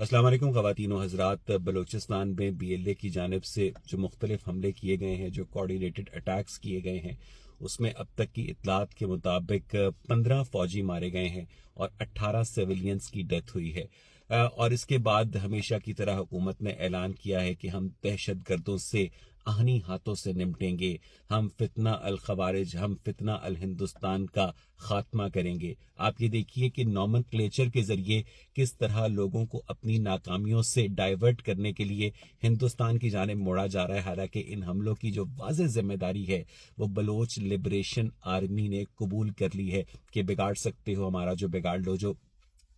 अस्सलाम वालेकुम ख़वातीन व हज़रात। बलूचिस्तान में BLA की जानिब से जो मुख्तलिफ हमले किए गए हैं, जो कोऑर्डिनेटेड अटैक्स किए गए हैं, उसमें अब तक की इत्तलात के मुताबिक 15 फ़ौजी मारे गए हैं और 18 सिविलियंस की डेथ हुई है। और इसके बाद हमेशा की तरह हुकूमत ने ऐलान किया है कि हम दहशत गर्दों से आहनी हाथों से निपटेंगे, हम फितना अल खवारिज, हम फितना अल हिंदुस्तान का खात्मा करेंगे। आप ये देखिए कि नॉमेनक्लेचर के जरिए किस तरह लोगों को अपनी नाकामियों से डाइवर्ट करने के लिए हिंदुस्तान की जानिब मोड़ा जा रहा है। हालांकि इन हमलों की जो वाज़ेह जिम्मेदारी है वो बलोच लिबरेशन आर्मी ने कबूल कर ली है कि बिगाड़ सकते हो हमारा, जो बिगाड़ लो। जो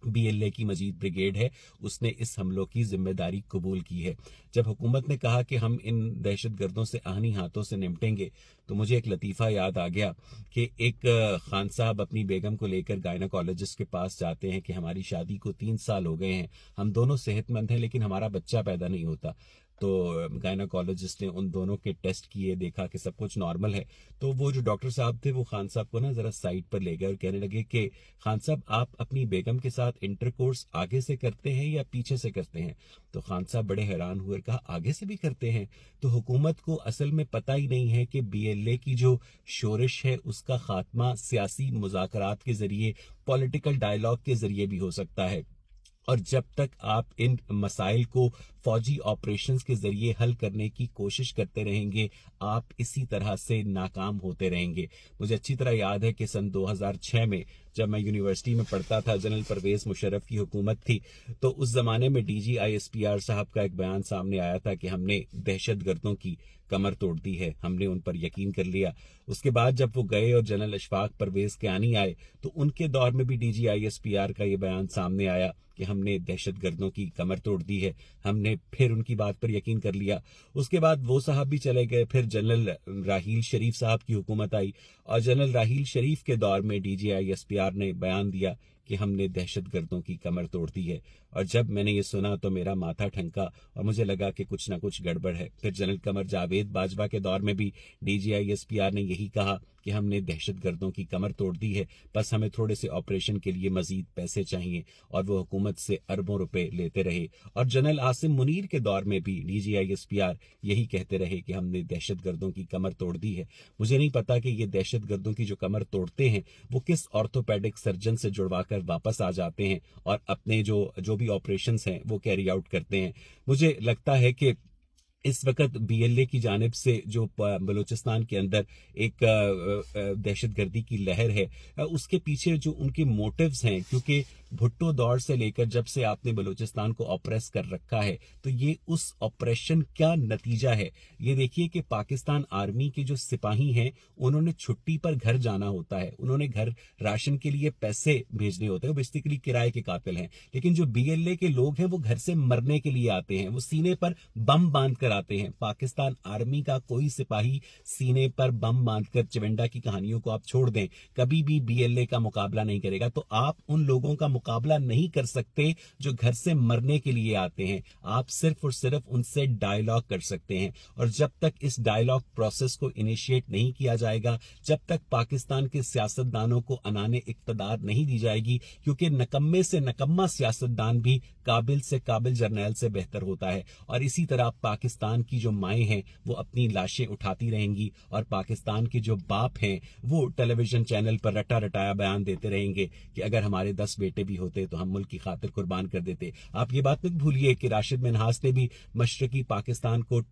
BLA की मजीद ब्रिगेड है उसने इस हमलों की जिम्मेदारी कबूल की है। जब हुकूमत ने कहा कि हम इन दहशत गर्दों से आहनी हाथों से निपटेंगे, तो मुझे एक लतीफ़ा याद आ गया कि एक खान साहब अपनी बेगम को लेकर गायनाकोलॉजिस्ट के पास जाते हैं कि हमारी शादी को 3 साल हो गए हैं, हम दोनों सेहतमंद हैं, लेकिन हमारा बच्चा पैदा नहीं होता। तो गायनाकोलॉजिस्ट ने उन दोनों के टेस्ट किए, देखा कि सब कुछ नॉर्मल है। तो वो जो डॉक्टर साहब थे वो खान साहब को ना ज़रा साइड पर ले गए और कहने लगे कि खान साहब, आप अपनी बेगम के साथ इंटरकोर्स आगे से करते हैं या पीछे से करते हैं? तो खान साहब बड़े हैरान हुए और कहा, आगे से भी करते हैं। तो हुकूमत को असल में पता ही नहीं है कि BLA की जो शोरिश है उसका खात्मा सियासी मुज़ाकरात के जरिए, पॉलिटिकल डायलॉग के जरिए भी हो सकता है। और जब तक आप इन मसाइल को फौजी ऑपरेशंस के जरिए हल करने की कोशिश करते रहेंगे, आप इसी तरह से नाकाम होते रहेंगे। मुझे अच्छी तरह याद है कि सन 2006 में जब मैं यूनिवर्सिटी में पढ़ता था, जनरल परवेज मुशर्रफ की हुकूमत थी, तो उस जमाने में DG ISPR साहब का एक बयान सामने आया था कि हमने दहशत गर्दों की कमर तोड़ दी है, हमने उन पर यकीन कर लिया। उसके बाद जब वो गए और जनरल अशफाक परवेज कियानी आए, तो उनके दौर में भी DG ISPR का ये बयान सामने आया कि हमने दहशत गर्दों की कमर तोड़ दी है, हमने फिर उनकी बात पर यकीन कर लिया। उसके बाद वो साहब भी चले गए, फिर जनरल राहील शरीफ साहब की हुकूमत आई और जनरल राहील शरीफ के दौर में DG ISPR ने बयान दिया कि हमने दहशत गर्दों की कमर तोड़ दी है। और जब मैंने ये सुना तो मेरा माथा ठनका और मुझे लगा कि कुछ ना कुछ गड़बड़ है। फिर जनरल कमर जावेद बाजवा के दौर में भी DG ISPR ने यही कहा कि हमने दहशत गर्दों की कमर तोड़ दी है, बस हमें थोड़े से ऑपरेशन के लिए मजीद पैसे चाहिए, और वो हुकूमत से अरबों रुपए लेते रहे। और जनरल आसिम मुनीर के दौर में भी DG ISPR यही कहते रहे कि हमने दहशत गर्दों की कमर तोड़ दी है। मुझे नहीं पता कि ये दहशत गर्दों की जो कमर तोड़ते हैं वो किस ऑर्थोपेडिक सर्जन से जुड़वाकर वापस आ जाते हैं और अपने जो भी ऑपरेशंस हैं वो कैरी आउट करते हैं। मुझे लगता है कि इस वक्त BLA की जानिब से जो बलूचिस्तान के अंदर एक दहशतगर्दी की लहर है, उसके पीछे जो उनके मोटिव्स हैं, क्योंकि भुट्टो दौर से लेकर जब से आपने बलूचिस्तान को ऑपरेस कर रखा है, तो ये उस ऑपरेशन का नतीजा है। ये देखिए कि पाकिस्तान आर्मी के जो सिपाही हैं उन्होंने छुट्टी पर घर जाना होता है, उन्होंने घर राशन के लिए पैसे भेजने होते हैं, बेसिकली किराए के कातिल हैं। लेकिन जो BLA के लोग हैं वो घर से मरने के लिए आते हैं, वो सीने पर बम बांध कर आते हैं। पाकिस्तान आर्मी का कोई सिपाही सीने पर बम बांधकर, चिवंडा की कहानियों को आप छोड़ दें, कभी भी BLA का मुकाबला नहीं करेगा। तो आप उन लोगों का मुकाबला नहीं कर सकते जो घर से मरने के लिए आते हैं, आप सिर्फ और सिर्फ उनसे डायलॉग कर सकते हैं। और जब तक इस डायलॉग प्रोसेस को इनिशिएट नहीं किया जाएगा, जब तक पाकिस्तान के सियासतदानों को अनाने इक्तदार नहीं दी जाएगी, क्योंकि नकम्मे से नकम्मा सियासतदान भी काबिल से काबिल जर्नैल से बेहतर होता है। और इसी तरह पाकिस्तान की जो माएँ हैं वो अपनी लाशें उठाती रहेंगी और पाकिस्तान के जो बाप हैं वो टेलीविजन चैनल पर रटा रटाया बयान देते रहेंगे कि अगर हमारे 10 बेटे भी होते तो हम मुल्क की खातिर कुर्बान कर देते। आप ये बात मत भूलिए कि राशिद मिन्हास ने भी मशरकी पाकिस्तान को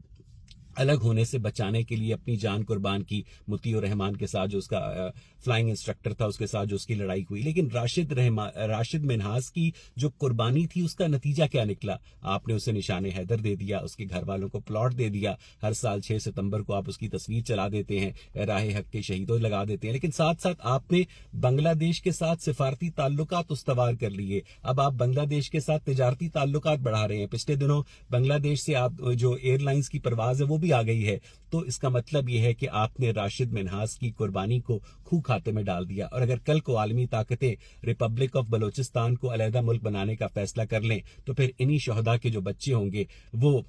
अलग होने से बचाने के लिए अपनी जान कुर्बान की। मुतीउर रहमान के साथ जो उसका फ्लाइंग इंस्ट्रक्टर था उसके साथ जो उसकी लड़ाई हुई, लेकिन राशिद मिन्हास की जो कुर्बानी थी उसका नतीजा क्या निकला? आपने उसे निशाने हैदर दे दिया, उसके घर वालों को प्लॉट दे दिया, हर साल 6 सितंबर को आप उसकी तस्वीर चला देते हैं, राह हक के शहीदों लगा देते हैं, लेकिन साथ साथ आपने बांग्लादेश के साथ सिफारती ताल्लुकात उस्तवार कर लिए। अब आप बांग्लादेश के साथ तिजारती ताल्लुकात बढ़ा रहे हैं। पिछले दिनों बांग्लादेश से आप जो एयरलाइंस की परवाज है वो भी आ गई है। तो इसका मतलब यह है कि आपने राशिद मिन्हास की कुर्बानी को खूह खाते में डाल दिया। और अगर कल को आलमी ताकतें रिपब्लिक ऑफ बलोचिस्तान को अलहदा मुल्क बनाने का फैसला कर लें, तो फिर इन्हीं शहदा के जो बच्चे होंगे वो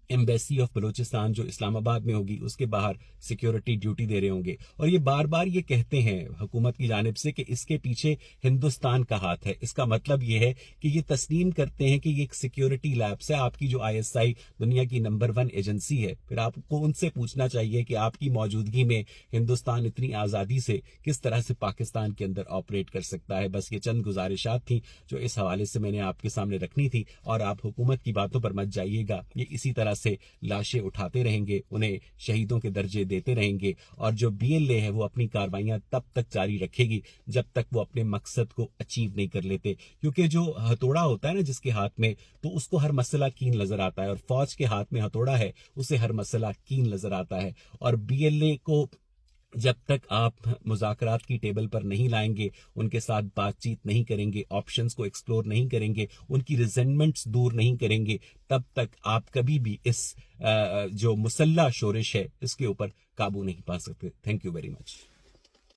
ایمبیسی آف بلوچستان جو اسلام آباد میں ہوگی اس کے باہر سیکیورٹی ڈیوٹی دے رہے ہوں گے، اور یہ بار بار یہ کہتے ہیں حکومت کی جانب سے کہ اس کے پیچھے ہندوستان کا ہاتھ ہے۔ اس کا مطلب یہ ہے کہ یہ تسلیم کرتے ہیں کہ یہ ایک سیکیورٹی لیبس ہے، آپ کی جو ISI دنیا کی نمبر 1 ایجنسی ہے۔ پھر آپ کو ان سے پوچھنا چاہیے کہ آپ کی موجودگی میں ہندوستان اتنی آزادی سے کس طرح سے پاکستان کے اندر آپریٹ کر سکتا ہے۔ بس یہ چند گزارشات تھیں جو اس حوالے سے میں نے آپ کے سامنے رکھنی تھی، اور آپ حکومت کی باتوں پر مت جائیے گا، یہ اسی طرح سے لاشیں اٹھاتے رہیں گے، انہیں شہیدوں کے درجے دیتے رہیں گے، اور جو BLA ہے وہ اپنی کاروائیاں تب تک جاری رکھے گی جب تک وہ اپنے مقصد کو اچیو نہیں کر لیتے، کیونکہ جو ہتھوڑا ہوتا ہے نا جس کے ہاتھ میں، تو اس کو ہر مسئلہ کین نظر آتا ہے، اور فوج کے ہاتھ میں ہتھوڑا ہے اسے ہر مسئلہ کین نظر آتا ہے۔ اور BLA کو جب تک آپ مذاکرات کی ٹیبل پر نہیں لائیں گے، ان کے ساتھ بات چیت نہیں کریں گے، آپشنز کو ایکسپلور نہیں کریں گے، ان کی ریزنٹمنٹس دور نہیں کریں گے، تب تک آپ کبھی بھی اس جو مسلح شورش ہے اس کے اوپر قابو نہیں پا سکتے۔ Thank you very much.